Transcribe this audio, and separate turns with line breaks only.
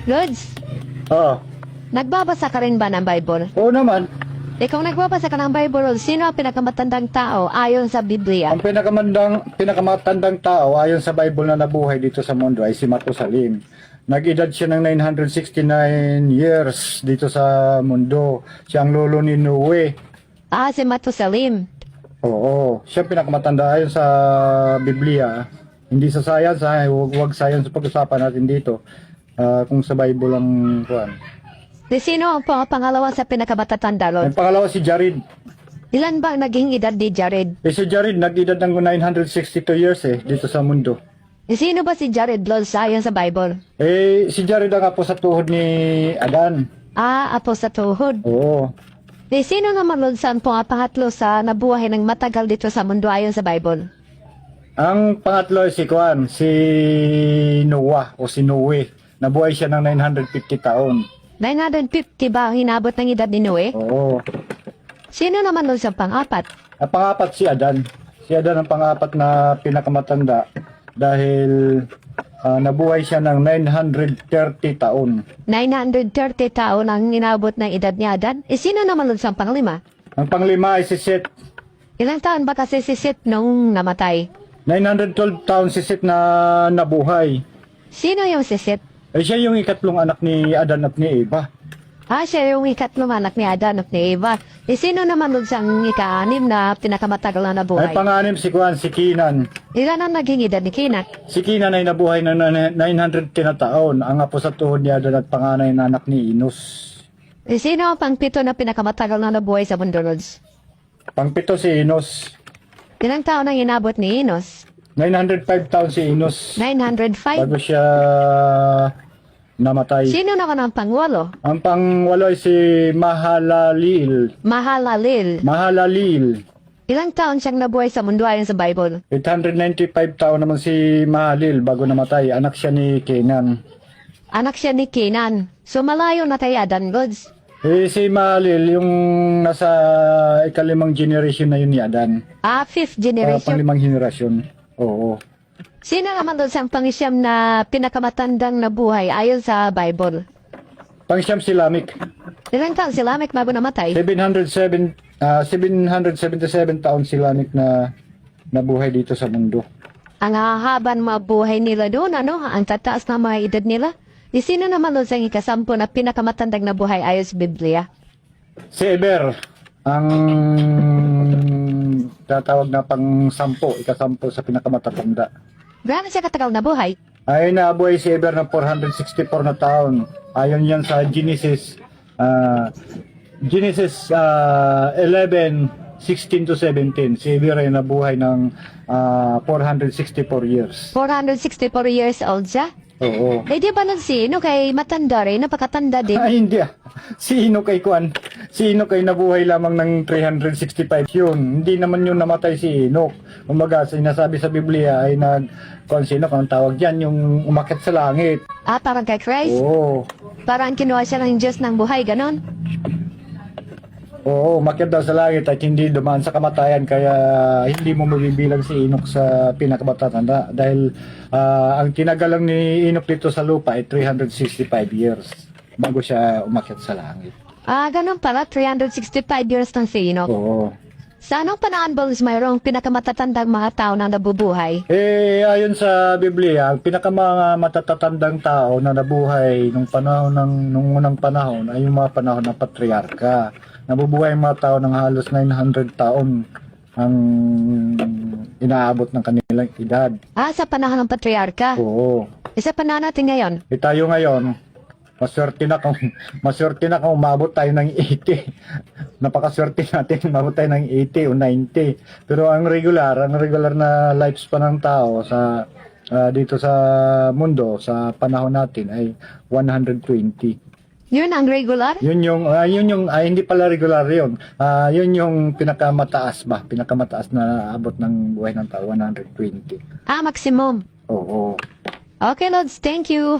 Lods,
Oo.
nagbabasa ka rin ba ng Bible?
Oo naman.
Ikaw nagbabasa ka ng Bible, Lods, sino ang pinakamatandang tao ayon sa Biblia?
Ang pinakamatandang tao ayon sa Bible na nabuhay dito sa mundo ay si Matusalem. Nag-edad siya ng 969 years dito sa mundo. Siya ang lolo ni Noe.
Si Matusalem.
Oo, siya pinakamatanda ayon sa Biblia. Hindi sa science, huwag science pag-usapan natin dito. Kung sa Bible ang kuan.
Di sino ang pangalawa sa pinakamatatanda,
Ang
Lods?
pangalawa si Jared.
Ilan ba ang naging edad ni Jared?
Si Jared nag-edad ng 962 years dito sa mundo.
Di sino ba si Jared, Lods, ayon sa Bible?
Si Jared ang apo sa tuhod ni Adan.
Apo sa tuhod.
Oo.
Di sino naman, Lods, ang pangatlo sa nabuhay ng matagal dito sa mundo ayon sa Bible?
Ang pangatlo si Kuan, si Noah o si Noe. Nabuhay siya ng 950 taon.
950 ba ang hinabot ng edad ni Noe?
Oo.
Sino naman, Lods, ang pang-apat?
Ang pangapat si Adan. Si Adan ang pangapat na pinakamatanda dahil nabuhay siya ng 930 taon.
930 taon ang inabot ng edad ni Adan. Sino naman, Lods, ang panglima?
Ang panglima ay si Seth.
Ilang taon ba kasi si Seth nung namatay?
912 taon si Seth na nabuhay.
Sino yung si Seth?
Siya yung ikatlong anak ni Adan at ni Eva.
Siya yung ikatlong anak ni Adan at ni Eva. Sino naman doon siyang ika-anim na pinakamatagal na
Ay
nabuhay?
panganim si Kuan, si Kinan.
Ilan ang naging edad ni Kinak?
Si Kinan ay nabuhay ng 910 na taon. Ang apo sa tuhod ni Adan at panganay na anak ni Enos.
Sino ang pangpito na pinakamatagal na nabuhay sa mundo, Lods?
Pangpito si Enos.
Ilang taon ang inabot ni Enos?
905 taon si Enos.
905?
Bago siya namatay.
Sino naman ang pangwalo?
Ang pangwalo ay si Mahalalil.
Mahalalel. Ilang taon siyang nabuhay sa mundo ayon sa Bible?
895 taon naman si Mahalil bago namatay. Anak siya ni Kenan.
Anak siya ni Kenan. So malayo na kay Adan, Lods.
Si Mahalil, yung nasa ikalimang generation na yun ni Adan.
Fifth generation.
Panglimang generasyon. Oo.
Sino naman doon sa pangisyam na pinakamatandang nabuhay ayon sa Bible?
Pangsyam si Lamik.
Ilang taon si Lamech bago namatay?
777 taon si Lamik na nabuhay dito sa mundo.
Ang hahaban mabuhay nila doon, ano? Ang tataas na mga edad nila? Di sino naman doon sa ikasampu na pinakamatandang nabuhay ayon sa Biblia?
Si Eber, ang tatawag na pang-sampo, ikasampo sa pinakamatatanda.
Gaano siya katagal nabuhay?
Ay nabuhay si Eber ng 464 na taon. Ayon yan sa Genesis 11:16 to 17. Si Eber ay nabuhay ng 464 years.
464 years old siya?
Oo.
Di ba nun sino kay matanda rin, napakatanda din?
Ay hindi Si Enoch kay Kwan. Si Enoch ay nabuhay lamang ng 365 yun. Hindi naman yun namatay si Enoch. Kumbaga sinasabi sa Biblia ay kung sino ang tawag diyan yung umakyat sa langit.
Parang kay Christ?
Oo.
Parang kinuha siya ng Diyos ng buhay, ganon?
Oo, umakyat daw sa langit at hindi dumaan sa kamatayan kaya hindi mo mabibilang si Enoch sa pinakamatatanda dahil ang tinagalang ni Enoch dito sa lupa ay 365 years bago siya umakyat sa langit.
Ganon pala, 365 years ng si Enoch.
Oo.
Sa anong panahon ba mayroong pinakamatatandang mga tao na nabubuhay?
Ayon sa Biblia, ang pinakamatatandang tao na nabuhay nung unang panahon ay yung mga panahon ng patriarka. Nabubuhay ang mga tao ng halos 900 taon ang inaabot ng kanilang edad.
Sa panahon ng patriarka?
Oo.
Sa panahon natin ngayon?
Tayo ngayon, maswerte na kung umabot tayo ng 80. Napakaswerte natin umabot tayo ng 80 o 90. Pero ang regular na lifespan ng tao sa dito sa mundo sa panahon natin ay 120.
Yun ang regular?
Yun yung hindi pala regular yun. Yun yung pinakamataas na abot ng buhay ng tao, 120.
Maximum.
Oo.
Okay, Lods, thank you.